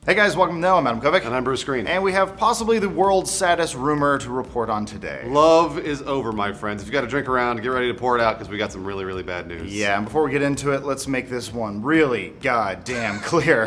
Hey guys, welcome to Know. I'm Adam Kovic. And I'm Bruce Green. And we have possibly the world's saddest rumor to report on today. Love is over, my friends. If you got a drink around, get ready to pour it out because we got some really, really bad news. Yeah, and before we get into it, let's make this one really goddamn clear.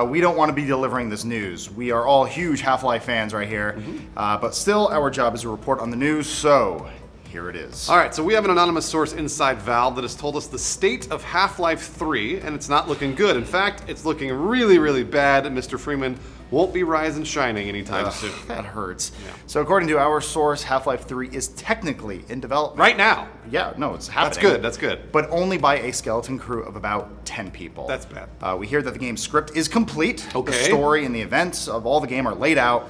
We don't want to be delivering this news. We are all huge Half-Life fans right here, but still our job is to report on the news, so here it is. All right, so we have an anonymous source inside Valve that has told us the state of Half-Life 3, and it's not looking good. In fact, it's looking really, really bad, and Mr. Freeman won't be rising shining anytime soon. That hurts. Yeah. So according to our source, Half-Life 3 is technically in development. Right now. Yeah, no, it's happening. That's good. But only by a skeleton crew of about 10 people. That's bad. We hear that the game's script is complete. Okay. The story and the events of all the game are laid out.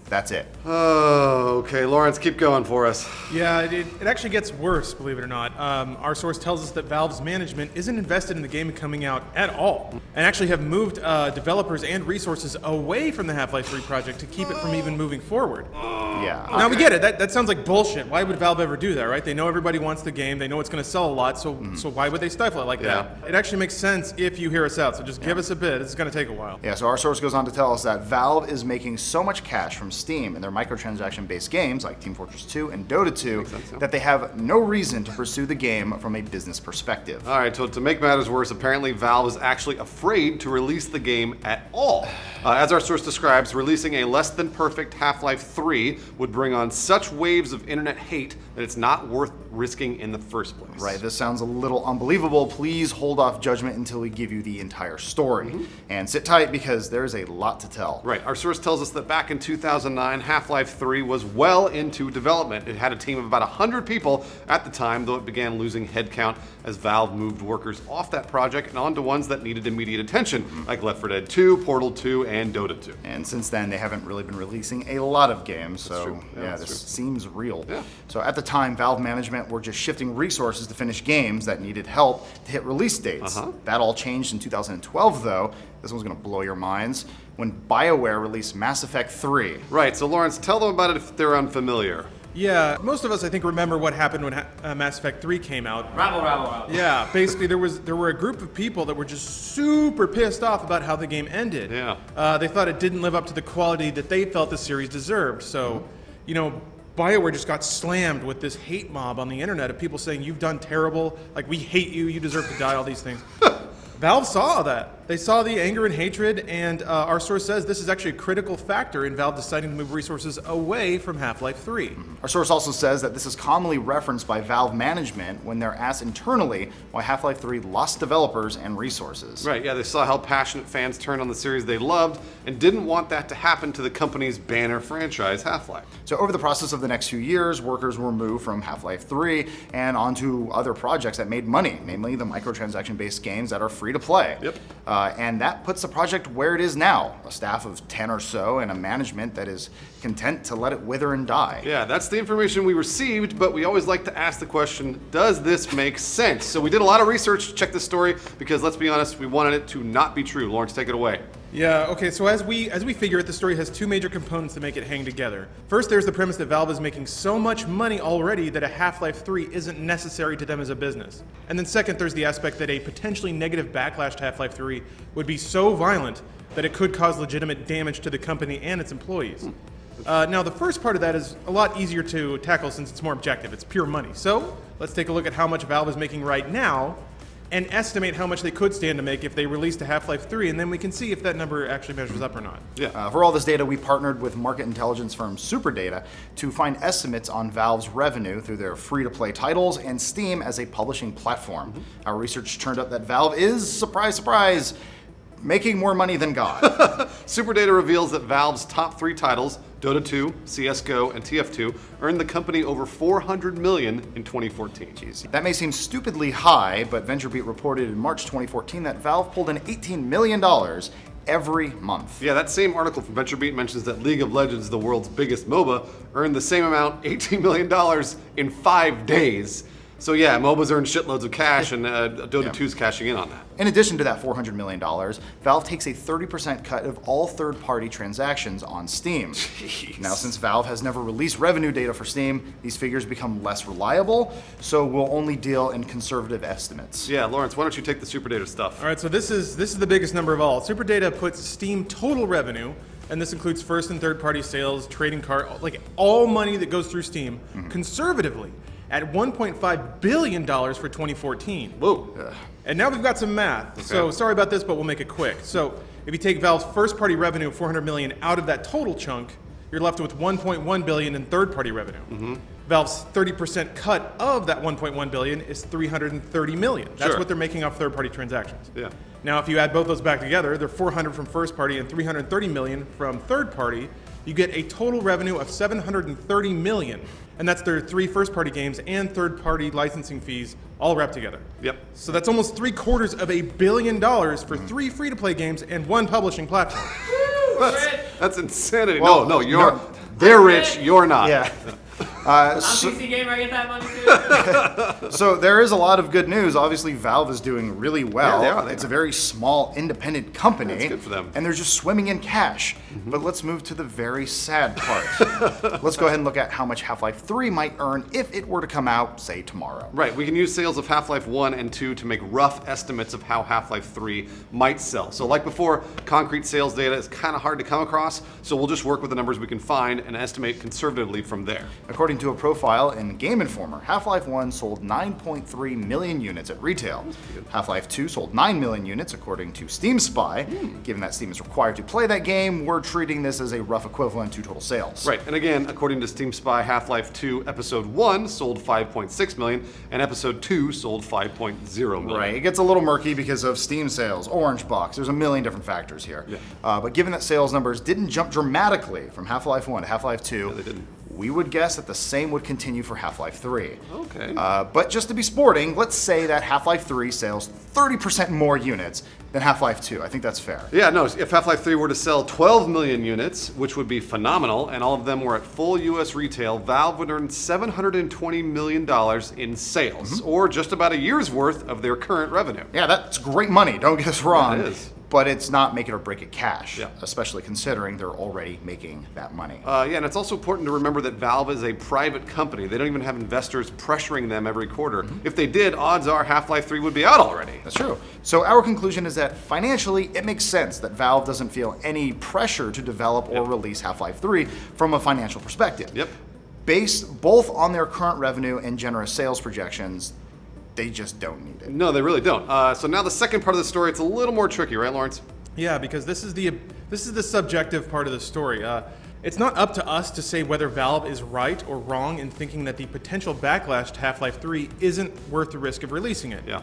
That's it. Oh, okay. Lawrence, keep going for us. Yeah, it actually gets worse, believe it or not. Our source tells us that Valve's management isn't invested in the game coming out at all, and actually have moved developers and resources away from the Half-Life 3 project to keep it from even moving forward. Yeah. Now we get it. That sounds like bullshit. Why would Valve ever do that, right? They know everybody wants the game. They know it's going to sell a lot, so why would they stifle it like that? It actually makes sense if you hear us out, so just give us a bit. It's going to take a while. Yeah, so our source goes on to tell us that Valve is making so much cash from Steam and their microtransaction-based games like Team Fortress 2 and Dota 2 that they have no reason to pursue the game from a business perspective. All right, so to make matters worse, apparently Valve is actually afraid to release the game at all. As our source describes, releasing a less than perfect Half-Life 3 would bring on such waves of internet hate that it's not worth risking in the first place. Right, this sounds a little unbelievable. Please hold off judgment until we give you the entire story. And sit tight because there's a lot to tell. Right, our source tells us that back in 2009, Half-Life 3 was well into development. It had a team of about 100 people at the time, though it began losing headcount as Valve moved workers off that project and onto ones that needed immediate attention, like Left 4 Dead 2, Portal 2, and Dota 2. And since then, they haven't really been releasing a lot of games, so true. Yeah, this that's true. seems real. Yeah. So at the time, Valve management were just shifting resources to finish games that needed help to hit release dates. That all changed in 2012, though. This one's going to blow your minds. When BioWare released Mass Effect 3. Right, so Lawrence, tell them about it if they're unfamiliar. Yeah, most of us, I think, remember what happened when Mass Effect 3 came out. Rabble. Yeah, basically there were a group of people that were just super pissed off about how the game ended. Yeah. They thought it didn't live up to the quality that they felt the series deserved. So, BioWare just got slammed with this hate mob on the internet of people saying, you've done terrible, like, we hate you, you deserve to die, all these things. Valve saw that. They saw the anger and hatred, and our source says this is actually a critical factor in Valve deciding to move resources away from Half-Life 3. Our source also says that this is commonly referenced by Valve management when they're asked internally why Half-Life 3 lost developers and resources. Right, yeah, they saw how passionate fans turned on the series they loved and didn't want that to happen to the company's banner franchise, Half-Life. So over the process of the next few years, workers were moved from Half-Life 3 and onto other projects that made money, namely the microtransaction-based games that are free to play. Yep. And that puts the project where it is now, a staff of 10 or so and a management that is content to let it wither and die. Yeah, that's the information we received, but we always like to ask the question, does this make sense? So we did a lot of research to check this story because, let's be honest, we wanted it to not be true. Lawrence, take it away. Yeah, okay, so as we figure it, the story has two major components that make it hang together. First, there's the premise that Valve is making so much money already that a Half-Life 3 isn't necessary to them as a business. And then second, there's the aspect that a potentially negative backlash to Half-Life 3 would be so violent that it could cause legitimate damage to the company and its employees. Now, the first part of that is a lot easier to tackle since it's more objective. It's pure money. So, let's take a look at how much Valve is making right now and estimate how much they could stand to make if they released a Half-Life 3, and then we can see if that number actually measures up or not. Yeah. For all this data, we partnered with market intelligence firm SuperData to find estimates on Valve's revenue through their free-to-play titles and Steam as a publishing platform. Our research turned up that Valve is, surprise, surprise, making more money than God. SuperData reveals that Valve's top 3 titles, Dota 2, CSGO, and TF2, earned the company over $400 million in 2014. Jeez. That may seem stupidly high, but VentureBeat reported in March 2014 that Valve pulled in $18 million every month. Yeah, that same article from VentureBeat mentions that League of Legends, the world's biggest MOBA, earned the same amount, $18 million, in 5 days. So yeah, MOBAs earn shitloads of cash, and Dota 2's cashing in on that. In addition to that $400 million, Valve takes a 30% cut of all third-party transactions on Steam. Jeez. Now, since Valve has never released revenue data for Steam, these figures become less reliable, so we'll only deal in conservative estimates. Yeah, Lawrence, why don't you take the Super Data stuff? All right, so this is the biggest number of all. Super Data puts Steam total revenue, and this includes first and third party sales, trading card, like all money that goes through Steam, conservatively at $1.5 billion for 2014. Whoa. And now we've got some math. So sorry about this, but we'll make it quick. So if you take Valve's first party revenue of $400 million out of that total chunk, you're left with $1.1 billion in third party revenue. Valve's 30% cut of that $1.1 billion is $330 million. That's what they're making off third party transactions. Yeah. Now, if you add both those back together, they're $400 from first party and $330 million from third party. You get a total revenue of $730 million, and that's their 3 first-party games and third-party licensing fees all wrapped together. Yep. So that's almost $750 million for 3 free-to-play games and 1 publishing platform. That's insanity. Well, They're rich, you're not. Yeah. I'm PC Gamer, I get that money too. So there is a lot of good news. Obviously, Valve is doing really well. Yeah, they are. It's a very small, independent company. That's good for them. And they're just swimming in cash. But let's move to the very sad part. Let's go ahead and look at how much Half-Life 3 might earn if it were to come out, say, tomorrow. Right, we can use sales of Half-Life 1 and 2 to make rough estimates of how Half-Life 3 might sell. So like before, concrete sales data is kind of hard to come across, so we'll just work with the numbers we can find and estimate conservatively from there. According to a profile in Game Informer, Half-Life 1 sold 9.3 million units at retail. Half-Life 2 sold 9 million units according to Steam Spy. Given that Steam is required to play that game, we're treating this as a rough equivalent to total sales. Right, and again, according to Steam Spy, Half-Life 2 Episode 1 sold 5.6 million, and Episode 2 sold 5.0 million. Right, it gets a little murky because of Steam sales, Orange Box, there's a million different factors here. But given that sales numbers didn't jump dramatically from Half-Life 1 to Half-Life 2, they didn't. We would guess that the same would continue for Half-Life 3. Okay. But just to be sporting, let's say that Half-Life 3 sells 30% more units than Half-Life 2. I think that's fair. Yeah, no, if Half-Life 3 were to sell 12 million units, which would be phenomenal, and all of them were at full US retail, Valve would earn $720 million in sales, or just about a year's worth of their current revenue. Yeah, that's great money, don't get us wrong. Yeah, it is. But it's not make it or break it cash, Yeah. especially considering they're already making that money. Yeah, and it's also important to remember that Valve is a private company. They don't even have investors pressuring them every quarter. If they did, odds are Half-Life 3 would be out already. That's true. So our conclusion is that financially, it makes sense that Valve doesn't feel any pressure to develop or release Half-Life 3 from a financial perspective. Yep. Based both on their current revenue and generous sales projections, they just don't need it. No, they really don't. So now the second part of the story, it's a little more tricky, right, Lawrence? Yeah, because this is the subjective part of the story. It's not up to us to say whether Valve is right or wrong in thinking that the potential backlash to Half-Life 3 isn't worth the risk of releasing it. Yeah.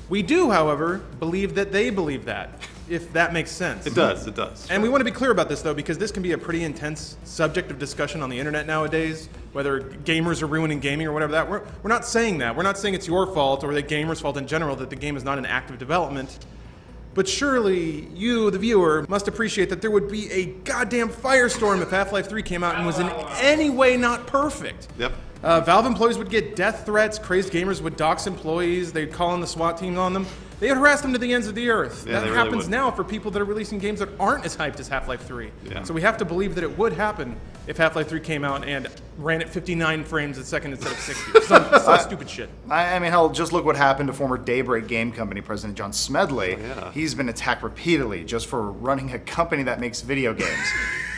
We do, however, believe that they believe that, if that makes sense. It does, it does. And we want to be clear about this, though, because this can be a pretty intense subject of discussion on the internet nowadays, whether gamers are ruining gaming or whatever that. We're not saying that. We're not saying it's your fault or the gamer's fault in general that the game is not in active development. But surely you, the viewer, must appreciate that there would be a goddamn firestorm if Half-Life 3 came out and was in any way not perfect. Yep. Valve employees would get death threats, crazed gamers would dox employees, they'd call in the SWAT team on them. They would harass them to the ends of the earth. Yeah, that they really happens would. now for people that are releasing games that aren't as hyped as Half-Life 3. Yeah. So we have to believe that it would happen if Half-Life 3 came out and ran at 59 frames a second instead of 60. Some stupid shit. I mean, hell, just look what happened to former Daybreak Game Company president John Smedley. Yeah. He's been attacked repeatedly just for running a company that makes video games.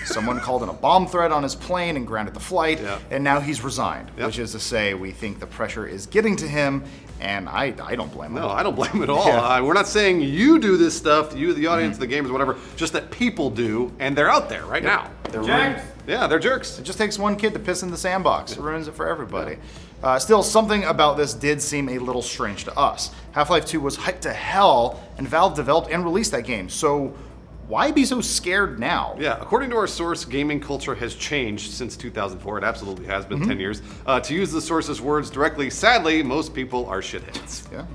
Someone called in a bomb threat on his plane and grounded the flight, and now he's resigned, which is to say we think the pressure is getting to him, and I don't blame him. No, I don't blame him at all. We're not saying you do this stuff, you, the audience, the gamers, whatever, just that people do, and they're out there right now. They're Jerks. Yeah, they're jerks. It just takes one kid to piss in the sandbox. It ruins it for everybody. Still, something about this did seem a little strange to us. Half-Life 2 was hyped to hell, and Valve developed and released that game, so why be so scared now? Yeah, according to our source, gaming culture has changed since 2004. It absolutely has been 10 years. To use the source's words directly, sadly, most people are shitheads. Yeah.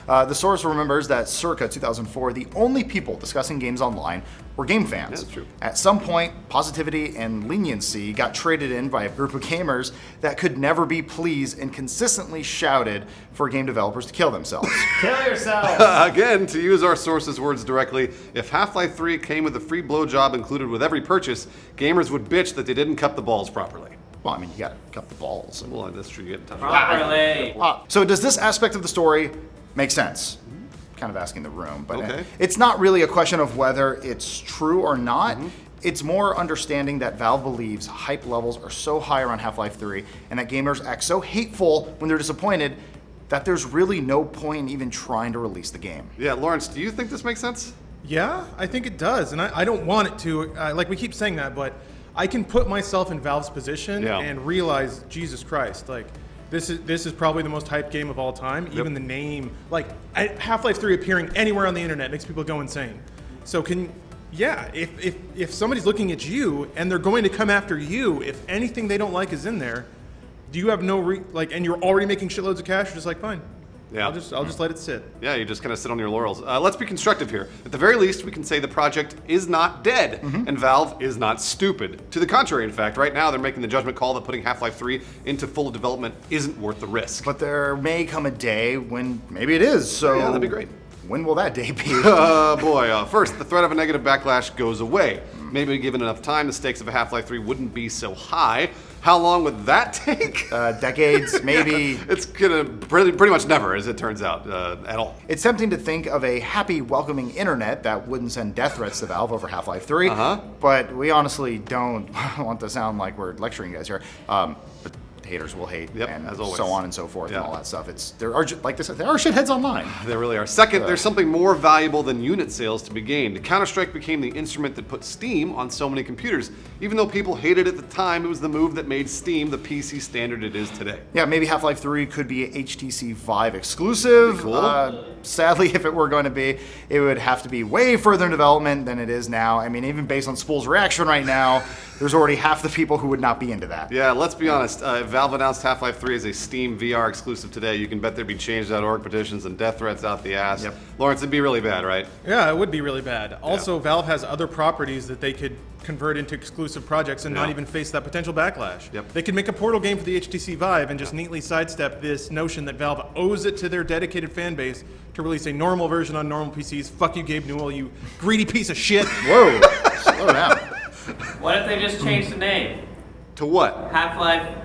The source remembers that circa 2004, the only people discussing games online were game fans. Yeah, that's true. At some point, positivity and leniency got traded in by a group of gamers that could never be pleased and consistently shouted for game developers to kill themselves. Kill yourself. Again, to use our source's words directly, if Half-Life 3 came with a free blowjob included with every purchase, gamers would bitch that they didn't cup the balls properly. Well, I mean, you gotta cup the balls. Well, that's true. You get touched. Properly. So does this aspect of the story make sense? Kind of asking the room, but Okay. it's not really a question of whether it's true or not. It's more understanding that Valve believes hype levels are so high around Half-Life 3 and that gamers act so hateful when they're disappointed that there's really no point in even trying to release the game. Yeah, Lawrence, do you think this makes sense? Yeah, I think it does, and I don't want it to. Like we keep saying that, but I can put myself in Valve's position Yeah. and realize, Jesus Christ, like this is probably the most hyped game of all time. Even the name, like Half-Life 3 appearing anywhere on the internet makes people go insane. So if somebody's looking at you and they're going to come after you, if anything they don't like is in there, do you have and you're already making shitloads of cash? You're just like, fine. Yeah. I'll just let it sit. Yeah, you just kind of sit on your laurels. Let's be constructive here. At the very least, we can say the project is not dead, and Valve is not stupid. To the contrary, in fact, right now they're making the judgment call that putting Half-Life 3 into full development isn't worth the risk. But there may come a day when maybe it is, so Yeah, that'd be great. When will that day be? Boy, first, the threat of a negative backlash goes away. Maybe given enough time, the stakes of a Half-Life 3 wouldn't be so high. How long would that take? Decades, maybe. It's gonna pretty much never, as it turns out, at all. It's tempting to think of a happy, welcoming internet that wouldn't send death threats to Valve over Half-Life 3, but we honestly don't want to sound like we're lecturing you guys here. But haters will hate, Yep, and as always. so on and so forth, Yeah. and all that stuff. There are shitheads online. There really are. Second, there's something more valuable than unit sales to be gained. Counter-Strike became the instrument that put Steam on so many computers. Even though people hated it at the time, it was the move that made Steam the PC standard it is today. Yeah, maybe Half-Life 3 could be a HTC Vive exclusive. Cool. Sadly, if it were going to be, it would have to be way further in development than it is now. I mean, even based on Spool's reaction right now, there's already half the people who would not be into that. Yeah, let's be honest. If Valve announced Half-Life 3 as a Steam VR exclusive today, you can bet there'd be change.org petitions and death threats out the ass. Yep. Lawrence, it'd be really bad, right? Yeah, it would be really bad. Also, Valve has other properties that they could convert into exclusive projects and not even face that potential backlash. Yep. They could make a Portal game for the HTC Vive and just neatly sidestep this notion that Valve owes it to their dedicated fan base to release a normal version on normal PCs. Fuck you, Gabe Newell, you greedy piece of shit. Whoa, slow down. What if they just changed the name? To what? Half-Life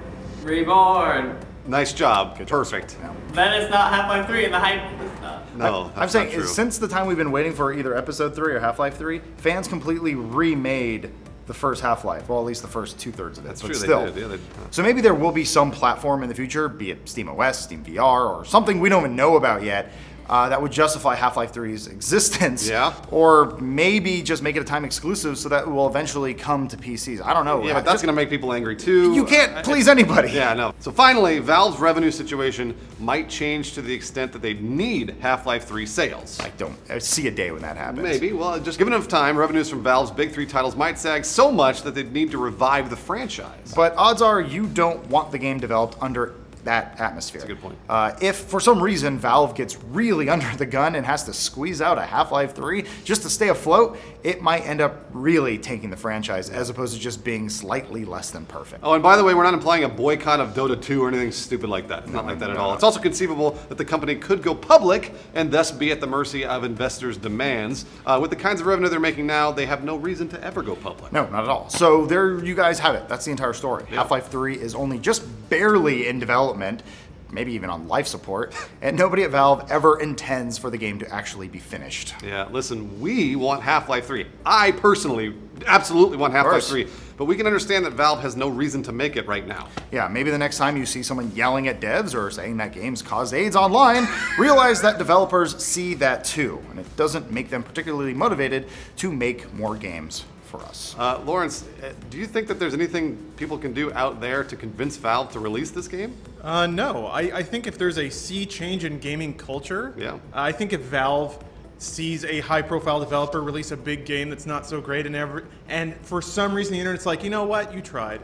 Reborn. Nice job. Perfect. Then it's not Half-Life 3 and the hype is not. No, I'm that's saying not true. since the time we've been waiting for either Episode 3 or Half-Life 3, fans completely remade the first Half-Life. Well, at least the first 2/3 of it. That's but true, still. they did. Yeah, So maybe there will be some platform in the future, be it Steam OS, Steam VR, or something we don't even know about yet, that would justify Half-Life 3's existence. Yeah. Or maybe just make it a time exclusive so that it will eventually come to PCs. I don't know. Yeah, but that's going to make people angry too. You can't please anybody. Yeah, no. So finally, Valve's revenue situation might change to the extent that they need Half-Life 3 sales. I see a day when that happens. Maybe. Well, just given enough time, revenues from Valve's big three titles might sag so much that they'd need to revive the franchise. But odds are you don't want the game developed under that atmosphere. That's a good point. If for some reason Valve gets really under the gun and has to squeeze out a Half-Life 3 just to stay afloat, it might end up really taking the franchise as opposed to just being slightly less than perfect. Oh, and by the way, we're not implying a boycott of Dota 2 or anything stupid like that. It's not like that at all. It's also conceivable that the company could go public and thus be at the mercy of investors' demands. With the kinds of revenue they're making now, they have no reason to ever go public. No, not at all. So there you guys have it. That's the entire story. Half-Life 3 is only just barely in development, maybe even on life support, and nobody at Valve ever intends for the game to actually be finished. Yeah, listen, we want Half-Life 3. I personally absolutely want Half-Life 3, but we can understand that Valve has no reason to make it right now. Yeah, maybe the next time you see someone yelling at devs or saying that games cause AIDS online, realize that developers see that too, and it doesn't make them particularly motivated to make more games for us. Lawrence, do you think that there's anything people can do out there to convince Valve to release this game? No. I think if there's a sea change in gaming culture, I think if Valve sees a high-profile developer release a big game that's not so great and for some reason the internet's like, you know what, you tried.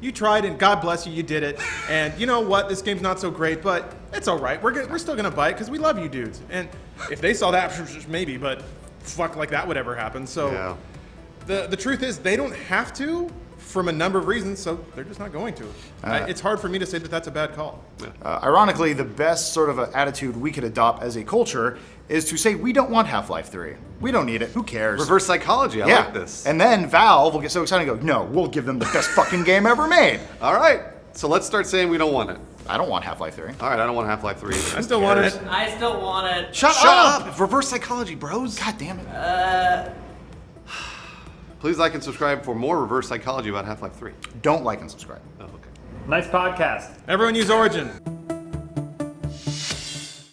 You tried, and God bless you, you did it. And you know what? This game's not so great, but it's all right. We're still gonna buy it because we love you dudes. And if they saw that, maybe, but fuck, like that would ever happen. So the truth is, they don't have to from a number of reasons, so they're just not going to. It's hard for me to say that that's a bad call. Ironically, the best sort of attitude we could adopt as a culture is to say we don't want Half-Life 3. We don't need it. Who cares? Reverse psychology. I like this. And then Valve will get so excited and go, no, we'll give them the best fucking game ever made. All right. So let's start saying we don't want it. I don't want Half-Life 3. All right, I don't want Half-Life 3 either. I still want it. I still want it. Shut Shut up! up! Reverse psychology, bros. God damn it. Please like and subscribe for more reverse psychology about Half-Life 3. Don't like and subscribe. Oh, okay. Nice podcast. Everyone use Origin.